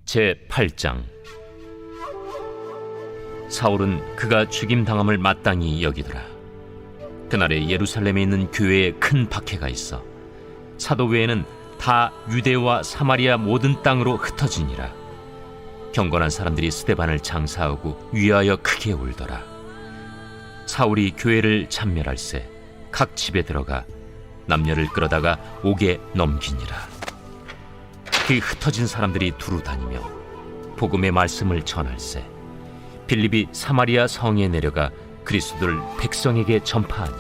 제8장. 사울은 그가 죽임당함을 마땅히 여기더라. 그날에 예루살렘에 있는 교회에 큰 박해가 있어 사도 외에는 다 유대와 사마리아 모든 땅으로 흩어지니라. 경건한 사람들이 스데반을 장사하고 위하여 크게 울더라. 사울이 교회를 참멸할세 각 집에 들어가 남녀를 끌어다가 옥에 넘기니라. 그 흩어진 사람들이 두루 다니며 복음의 말씀을 전할세 빌립이 사마리아 성에 내려가 그리스도를 백성에게 전파하니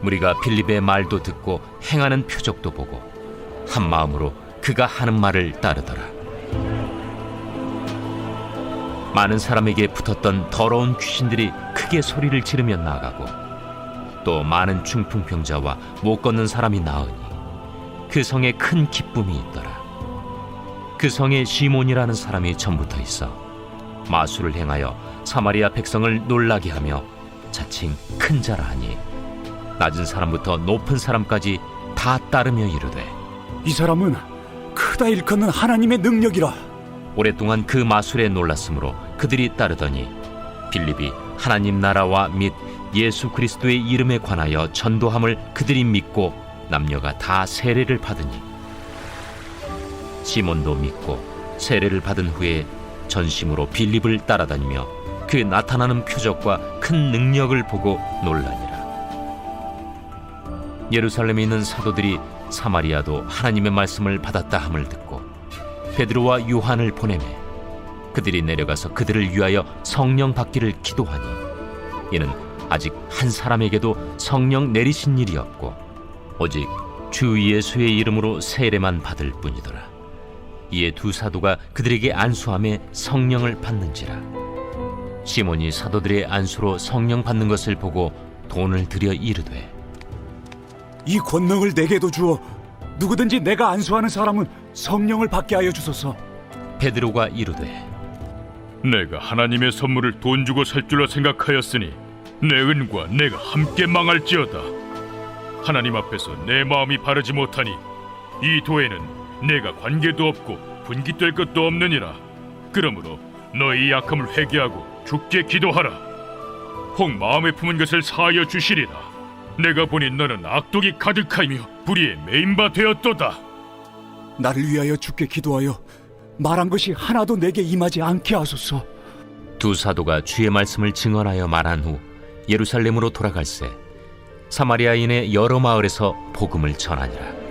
무리가 빌립의 말도 듣고 행하는 표적도 보고 한 마음으로 그가 하는 말을 따르더라. 많은 사람에게 붙었던 더러운 귀신들이 크게 소리를 지르며 나가고 또 많은 중풍병자와 못 걷는 사람이 나으니 그 성에 큰 기쁨이 있더라. 그 성에 시몬이라는 사람이 전부터 있어 마술을 행하여 사마리아 백성을 놀라게 하며 자칭 큰 자라 하니 낮은 사람부터 높은 사람까지 다 따르며 이르되 이 사람은 크다 일컫는 하나님의 능력이라. 오랫동안 그 마술에 놀랐으므로 그들이 따르더니 빌립이 하나님 나라와 및 예수 그리스도의 이름에 관하여 전도함을 그들이 믿고 남녀가 다 세례를 받으니 시몬도 믿고 세례를 받은 후에 전심으로 빌립을 따라다니며 그 나타나는 표적과 큰 능력을 보고 놀라니라. 예루살렘에 있는 사도들이 사마리아도 하나님의 말씀을 받았다 함을 듣고 베드로와 요한을 보내매 그들이 내려가서 그들을 위하여 성령 받기를 기도하니 이는 아직 한 사람에게도 성령 내리신 일이 없고 오직 주 예수의 이름으로 세례만 받을 뿐이더라. 이에 두 사도가 그들에게 안수하며 성령을 받는지라. 시몬이 사도들의 안수로 성령 받는 것을 보고 돈을 들여 이르되 이 권능을 내게도 주어 누구든지 내가 안수하는 사람은 성령을 받게 하여 주소서. 베드로가 이르되 내가 하나님의 선물을 돈 주고 살 줄로 생각하였으니 내 은과 내가 함께 망할지어다. 하나님 앞에서 내 마음이 바르지 못하니 이 도에는 내가 관계도 없고 분깃될 것도 없느니라. 그러므로 너희 약함을 회개하고 주께 기도하라. 혹 마음에 품은 것을 사하여 주시리라. 내가 보니 너는 악독이 가득하이며 불의에 매인 바 되었도다. 나를 위하여 주께 기도하여 말한 것이 하나도 내게 임하지 않게 하소서. 두 사도가 주의 말씀을 증언하여 말한 후 예루살렘으로 돌아갈새 사마리아인의 여러 마을에서 복음을 전하니라.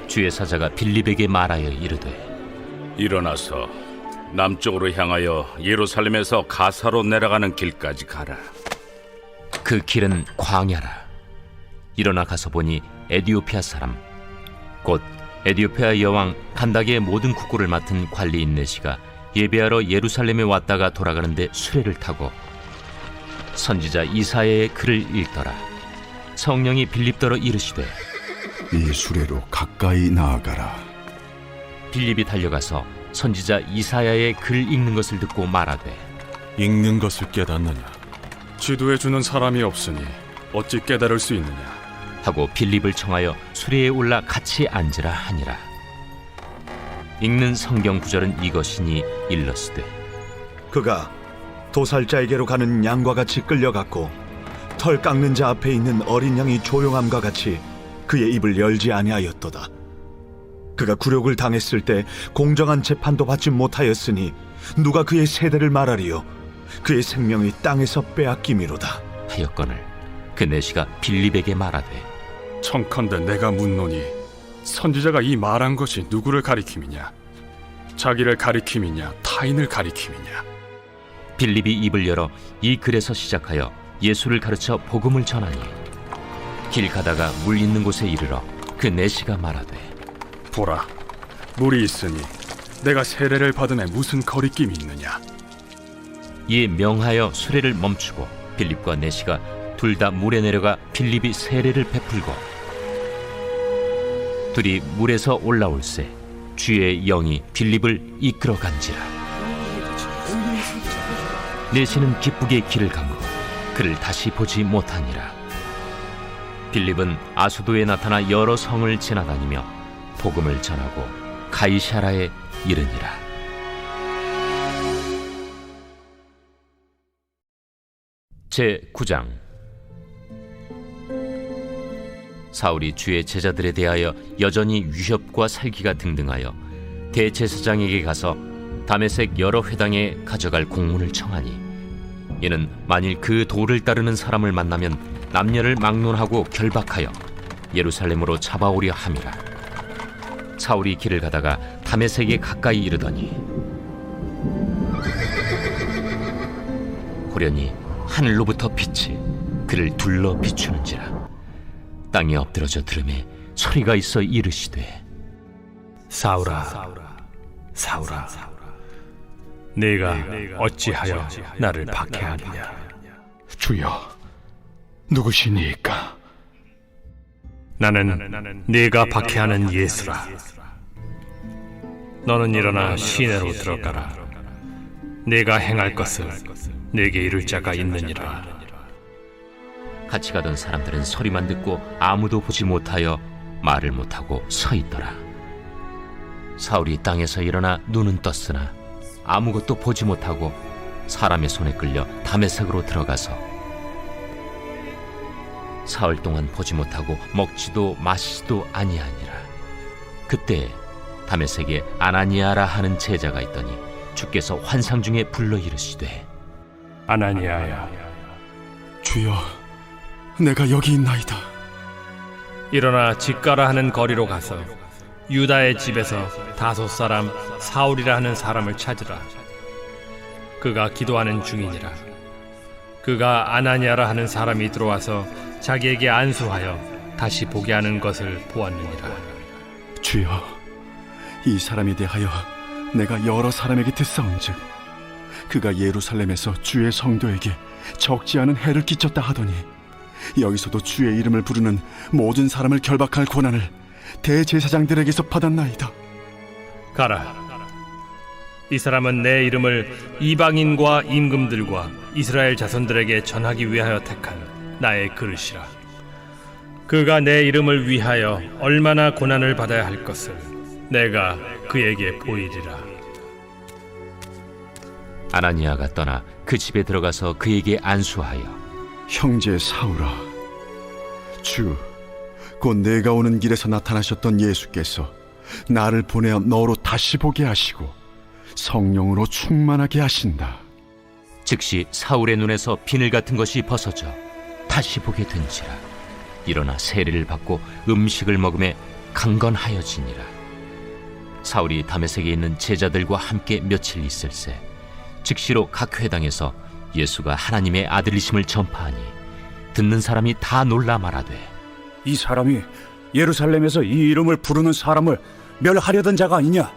주의 사자가 빌립에게 말하여 이르되 일어나서 남쪽으로 향하여 예루살렘에서 가사로 내려가는 길까지 가라. 그 길은 광야라. 일어나 가서 보니 에디오피아 사람 곧 에디오피아 여왕 간닥의 모든 국고를 맡은 관리인 네시가 예배하러 예루살렘에 왔다가 돌아가는데 수레를 타고 선지자 이사야의 글을 읽더라. 성령이 빌립더러 이르시되 이 수레로 가까이 나아가라. 빌립이 달려가서 선지자 이사야의 글 읽는 것을 듣고 말하되 읽는 것을 깨닫느냐? 지도해 주는 사람이 없으니 어찌 깨달을 수 있느냐? 하고 빌립을 청하여 수레에 올라 같이 앉으라 하니라. 읽는 성경 구절은 이것이니 일러스되 그가 도살자에게로 가는 양과 같이 끌려갔고 털 깎는 자 앞에 있는 어린 양이 조용함과 같이 그의 입을 열지 아니하였도다. 그가 굴욕을 당했을 때 공정한 재판도 받지 못하였으니 누가 그의 세대를 말하리요? 그의 생명이 땅에서 빼앗김이로다. 하였거늘 그 내시가 빌립에게 말하되 청컨대 내가 묻노니 선지자가 이 말한 것이 누구를 가리킴이냐? 자기를 가리킴이냐? 타인을 가리킴이냐? 빌립이 입을 열어 이 글에서 시작하여 예수를 가르쳐 복음을 전하니 길 가다가 물 있는 곳에 이르러 그 내시가 말하되 보라, 물이 있으니 내가 세례를 받음에 무슨 거리낌이 있느냐? 이에 명하여 수레를 멈추고 빌립과 내시가 둘 다 물에 내려가 빌립이 세례를 베풀고 둘이 물에서 올라올새 주의 영이 빌립을 이끌어간지라. 내시는 기쁘게 길을 가므로 그를 다시 보지 못하니라. 빌립은 아수도에 나타나 여러 성을 지나다니며 복음을 전하고 가이사라에 이르니라. 제 9장. 사울이 주의 제자들에 대하여 여전히 위협과 살기가 등등하여 대제사장에게 가서 다메섹 여러 회당에 가져갈 공문을 청하니, 이는 만일 그 도를 따르는 사람을 만나면 남녀를 막론하고 결박하여 예루살렘으로 잡아오려 함이라. 사울이 길을 가다가 다메섹에 가까이 이르더니 호련히 하늘로부터 빛이 그를 둘러 비추는지라. 땅에 엎드러져 들음에 소리가 있어 이르시되, 사울아, 사울아, 네가 어찌하여 나를 박해하느냐? 주여, 누구시니까? 나는 네가 박해하는 예수라. 너는 일어나 시내로 들어가라. 네가 행할 것을 네게 이룰 자가 있느니라. 같이 가던 사람들은 소리만 듣고 아무도 보지 못하여 말을 못하고 서 있더라. 사울이 땅에서 일어나 눈은 떴으나 아무것도 보지 못하고 사람의 손에 끌려 다메섹으로 들어가서 사흘 동안 보지 못하고 먹지도 마시지도 아니하니라. 그때 다메섹에 아나니아라 하는 제자가 있더니 주께서 환상 중에 불러 이르시되, 아나니아야, 주여, 내가 여기 있나이다. 일어나 집가라 하는 거리로 가서 유다의 집에서 다소 사람 사울이라 하는 사람을 찾으라. 그가 기도하는 중이니라. 그가 아나니아라 하는 사람이 들어와서 자기에게 안수하여 다시 보게 하는 것을 보았느니라. 주여, 이 사람에 대하여 내가 여러 사람에게 듣사온즉 그가 예루살렘에서 주의 성도에게 적지 않은 해를 끼쳤다 하더니 여기서도 주의 이름을 부르는 모든 사람을 결박할 권한을 대제사장들에게서 받았나이다. 가라. 이 사람은 내 이름을 이방인과 임금들과 이스라엘 자손들에게 전하기 위하여 택한 나의 그릇이라. 그가 내 이름을 위하여 얼마나 고난을 받아야 할 것을 내가 그에게 보이리라. 아나니아가 떠나 그 집에 들어가서 그에게 안수하여, 형제 사울아, 곧 내가 오는 길에서 나타나셨던 예수께서 나를 보내어 너로 다시 보게 하시고 성령으로 충만하게 하신다. 즉시 사울의 눈에서 비늘 같은 것이 벗어져 다시 보게 된지라. 일어나 세례를 받고 음식을 먹음에 강건하여지니라. 사울이 다메섹에 있는 제자들과 함께 며칠 있을새 즉시로 각 회당에서 예수가 하나님의 아들이심을 전파하니 듣는 사람이 다 놀라 말하되, 이 사람이 예루살렘에서 이 이름을 부르는 사람을 멸하려던 자가 아니냐?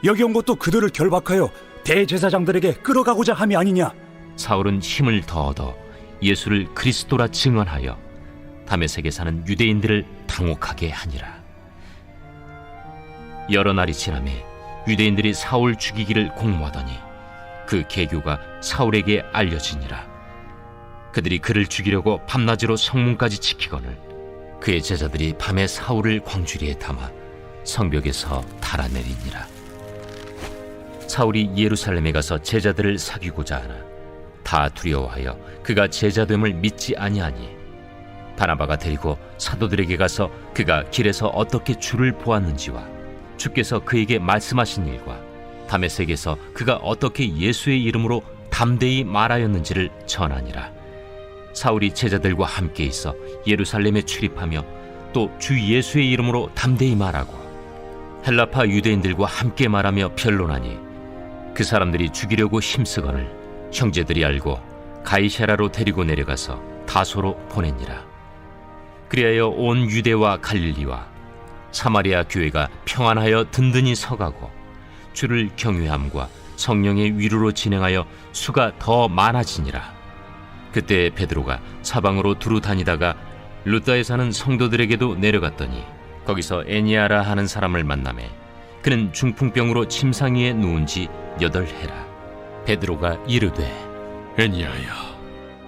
여기 온 것도 그들을 결박하여 대제사장들에게 끌어가고자 함이 아니냐? 사울은 힘을 더 얻어 예수를 그리스도라 증언하여 다메섹에 사는 유대인들을 당혹하게 하니라. 여러 날이 지나매 유대인들이 사울 죽이기를 공모하더니 그 계교가 사울에게 알려지니라. 그들이 그를 죽이려고 밤낮으로 성문까지 지키거늘 그의 제자들이 밤에 사울을 광주리에 담아 성벽에서 달아내리니라. 사울이 예루살렘에 가서 제자들을 사귀고자 하나 다 두려워하여 그가 제자됨을 믿지 아니하니 바나바가 데리고 사도들에게 가서 그가 길에서 어떻게 주를 보았는지와 주께서 그에게 말씀하신 일과 다메섹에서 그가 어떻게 예수의 이름으로 담대히 말하였는지를 전하니라. 사울이 제자들과 함께 있어 예루살렘에 출입하며 또 주 예수의 이름으로 담대히 말하고 헬라파 유대인들과 함께 말하며 변론하니 그 사람들이 죽이려고 힘쓰거늘 형제들이 알고 가이사라로 데리고 내려가서 다소로 보내니라. 그리하여 온 유대와 갈릴리와 사마리아 교회가 평안하여 든든히 서가고 주를 경외함과 성령의 위로로 진행하여 수가 더 많아지니라. 그때 베드로가 사방으로 두루 다니다가 루다에 사는 성도들에게도 내려갔더니 거기서 애니아라 하는 사람을 만나매 그는 중풍병으로 침상 위에 누운 지 8해라. 베드로가 이르되, 애니야야,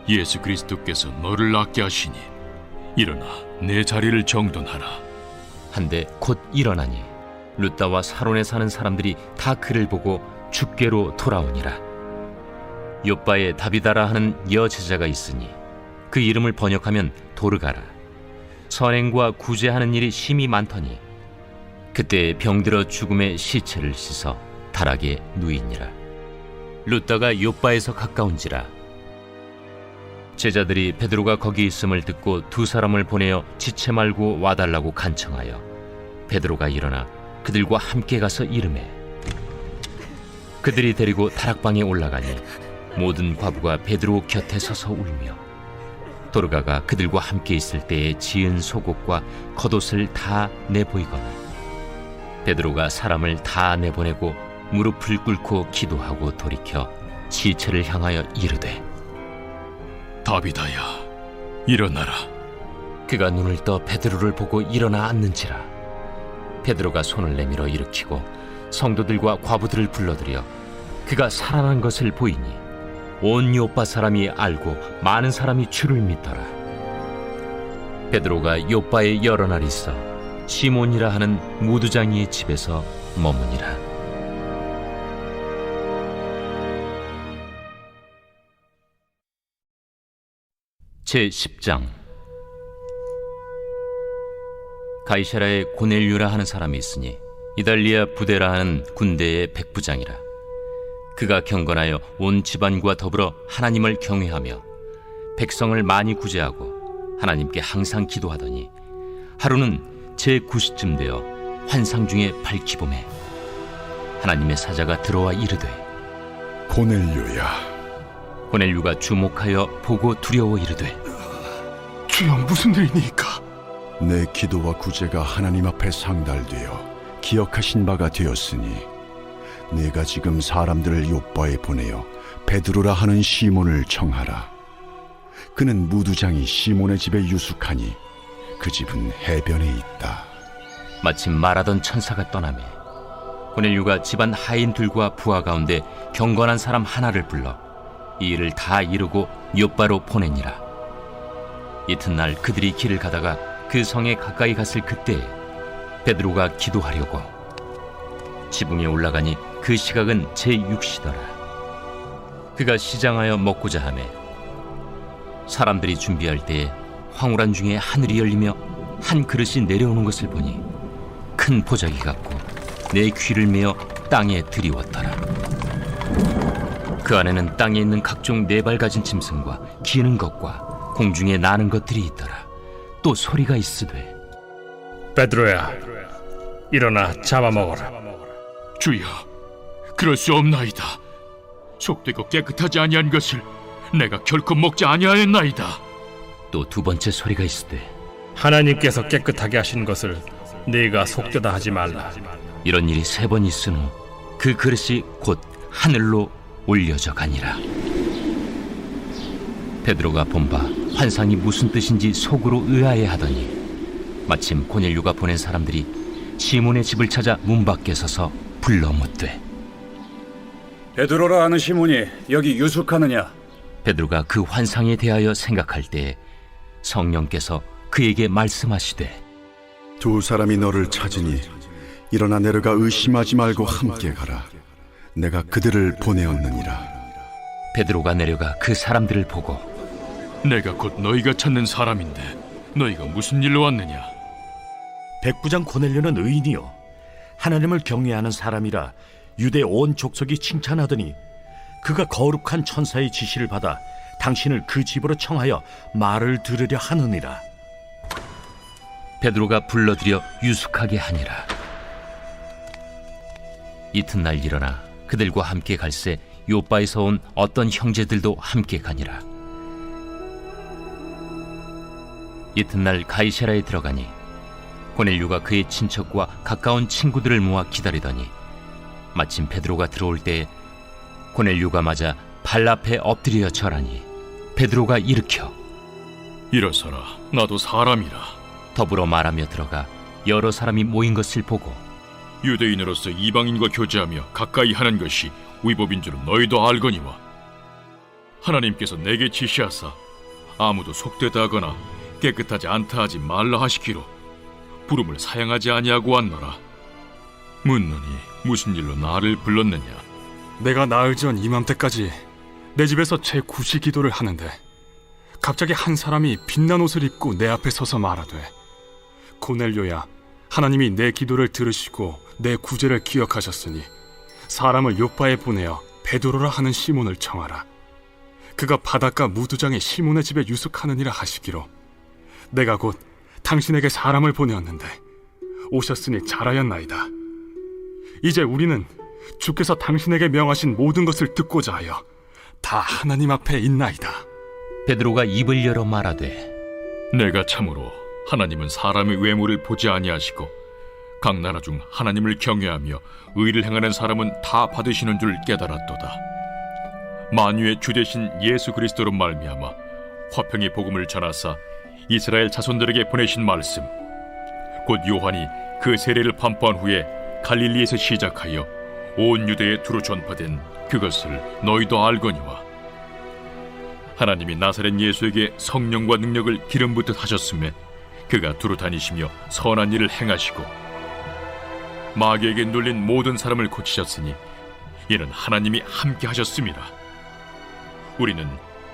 예수 그리스도께서 너를 낫게 하시니 일어나 내 자리를 정돈하라. 한데 곧 일어나니 룻다와 사론에 사는 사람들이 다 그를 보고 죽게로 돌아오니라. 요빠에 다비다라 하는 여제자가 있으니 그 이름을 번역하면 도르가라. 선행과 구제하는 일이 심히 많더니 그때 병들어 죽음의 시체를 씻어 다락에 누이니라. 룻다가 요빠에서 가까운지라. 제자들이 베드로가 거기 있음을 듣고 두 사람을 보내어 지체 말고 와달라고 간청하여 베드로가 일어나 그들과 함께 가서 이르매 그들이 데리고 다락방에 올라가니 모든 과부가 베드로 곁에 서서 울며 도르가가 그들과 함께 있을 때에 지은 속옷과 겉옷을 다 내보이거늘 베드로가 사람을 다 내보내고 무릎을 꿇고 기도하고 돌이켜 시체를 향하여 이르되 다비다야, 일어나라. 그가 눈을 떠 베드로를 보고 일어나 앉는지라. 베드로가 손을 내밀어 일으키고 성도들과 과부들을 불러들여 그가 살아난 것을 보이니 온 요빠 사람이 알고 많은 사람이 주를 믿더라. 베드로가 요빠에 여러 날 있어 시몬이라 하는 무두장이의 집에서 머무니라. 제10장. 가이사라에 고넬류라 하는 사람이 있으니 이달리아 부대라 하는 군대의 백부장이라. 그가 경건하여 온 집안과 더불어 하나님을 경외하며 백성을 많이 구제하고 하나님께 항상 기도하더니 하루는 제9시쯤 되어 환상 중에 밝히봄에 하나님의 사자가 들어와 이르되 고넬료야, 고넬류가 주목하여 보고 두려워 이르되 주여, 무슨 일이니까? 내 기도와 구제가 하나님 앞에 상달되어 기억하신 바가 되었으니 내가 지금 사람들을 요빠에 보내어 베드로라 하는 시몬을 청하라. 그는 무두장이 시몬의 집에 유숙하니 그 집은 해변에 있다. 마침 말하던 천사가 떠나매 고넬류가 집안 하인들과 부하 가운데 경건한 사람 하나를 불러 이 일을 다 이루고 요빠로 보내니라. 이튿날 그들이 길을 가다가 그 성에 가까이 갔을 그때에 베드로가 기도하려고 지붕에 올라가니 그 시각은 제6시더라. 그가 시장하여 먹고자 하매 사람들이 준비할 때에 황홀한 중에 하늘이 열리며 한 그릇이 내려오는 것을 보니 큰 보자기 같고 내 귀를 메어 땅에 들이웠더라. 그 안에는 땅에 있는 각종 네 발 가진 짐승과 기는 것과 공중에 나는 것들이 있더라. 또 소리가 있으되 베드로야, 일어나 잡아먹어라. 주여, 그럴 수 없나이다. 속되고 깨끗하지 아니한 것을 내가 결코 먹지 아니하였나이다. 또 두 번째 소리가 있으되 하나님께서 깨끗하게 하신 것을 네가 속되다 하지 말라. 이런 일이 3번 있은 후 그 그릇이 곧 하늘로 올려져 가니라. 베드로가 본바 환상이 무슨 뜻인지 속으로 의아해하더니 마침 고넬류가 보낸 사람들이 시몬의 집을 찾아 문 밖에 서서 불러 묻되 베드로라 하는 시몬이 여기 유숙하느냐? 베드로가 그 환상에 대하여 생각할 때에 성령께서 그에게 말씀하시되 두 사람이 너를 찾으니 일어나 내려가 의심하지 말고 함께 가라. 내가 그들을 보내었느니라. 베드로가 내려가 그 사람들을 보고 내가 곧 너희가 찾는 사람인데 너희가 무슨 일로 왔느냐? 백부장 고넬료는 의인이요 하나님을 경외하는 사람이라 유대 온 족속이 칭찬하더니 그가 거룩한 천사의 지시를 받아 당신을 그 집으로 청하여 말을 들으려 하느니라. 베드로가 불러들여 유숙하게 하니라. 이튿날 일어나 그들과 함께 갈새 요빠에서 온 어떤 형제들도 함께 가니라. 이튿날 가이사라에 들어가니 고넬류가 그의 친척과 가까운 친구들을 모아 기다리더니 마침 베드로가 들어올 때에 고넬류가 맞아 발 앞에 엎드려 절하니 베드로가 일으켜 일어서라, 나도 사람이라. 더불어 말하며 들어가 여러 사람이 모인 것을 보고 유대인으로서 이방인과 교제하며 가까이 하는 것이 위법인 줄은 너희도 알거니와 하나님께서 내게 지시하사 아무도 속되다 하거나 깨끗하지 않다 하지 말라 하시기로 부름을 사양하지 아니하고 왔노라. 묻노니 무슨 일로 나를 불렀느냐? 내가 나흘 전 이맘때까지 내 집에서 제9시 기도를 하는데 갑자기 한 사람이 빛난 옷을 입고 내 앞에 서서 말하되, 고넬료야, 하나님이 내 기도를 들으시고 내 구제를 기억하셨으니 사람을 요빠에 보내어 베드로라 하는 시몬을 청하라. 그가 바닷가 무두장의 시몬의 집에 유숙하느니라 하시기로, 내가 곧 당신에게 사람을 보내었는데 오셨으니 잘하였나이다. 이제 우리는 주께서 당신에게 명하신 모든 것을 듣고자 하여 다 하나님 앞에 있나이다. 베드로가 입을 열어 말하되, 내가 참으로 하나님은 사람의 외모를 보지 아니하시고 각 나라 중 하나님을 경외하며 의를 행하는 사람은 다 받으시는 줄 깨달았도다. 만유의 주 되신 예수 그리스도로 말미암아 화평의 복음을 전하사 이스라엘 자손들에게 보내신 말씀, 곧 요한이 그 세례를 반포한 후에 갈릴리에서 시작하여 온 유대에 두루 전파된 그것을 너희도 알거니와, 하나님이 나사렛 예수에게 성령과 능력을 기름 붓듯 하셨음에 그가 두루 다니시며 선한 일을 행하시고 마귀에게 눌린 모든 사람을 고치셨으니 이는 하나님이 함께 하셨음이라. 우리는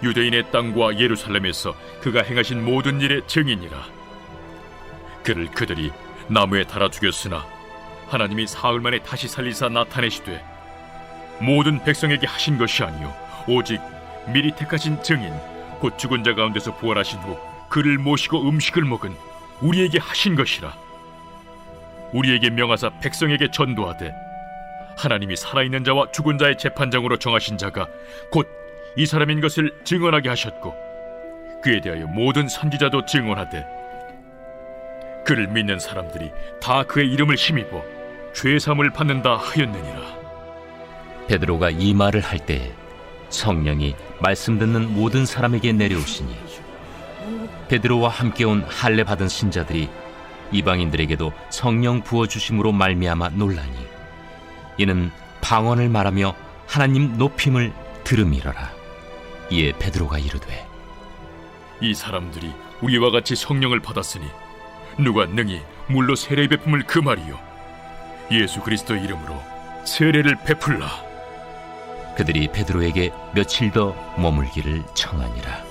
유대인의 땅과 예루살렘에서 그가 행하신 모든 일의 증인이라. 그를 그들이 나무에 달아 죽였으나 하나님이 사흘 만에 다시 살리사 나타내시되 모든 백성에게 하신 것이 아니요 오직 미리 택하신 증인 곧 죽은 자 가운데서 부활하신 후 그를 모시고 음식을 먹은 우리에게 하신 것이라. 우리에게 명하사 백성에게 전도하되 하나님이 살아있는 자와 죽은 자의 재판장으로 정하신 자가 곧 이 사람인 것을 증언하게 하셨고, 그에 대하여 모든 선지자도 증언하되 그를 믿는 사람들이 다 그의 이름을 힘입어 죄사함을 받는다 하였느니라. 베드로가 이 말을 할 때에 성령이 말씀 듣는 모든 사람에게 내려오시니 베드로와 함께 온 할례 받은 신자들이 이방인들에게도 성령 부어주심으로 말미암아 놀라니, 이는 방언을 말하며 하나님 높임을 들음이러라. 이에 베드로가 이르되, 이 사람들이 우리와 같이 성령을 받았으니 누가 능히 물로 세례 베품을 금하리요? 예수 그리스도 이름으로 세례를 베풀라. 그들이 베드로에게 며칠 더 머물기를 청하니라.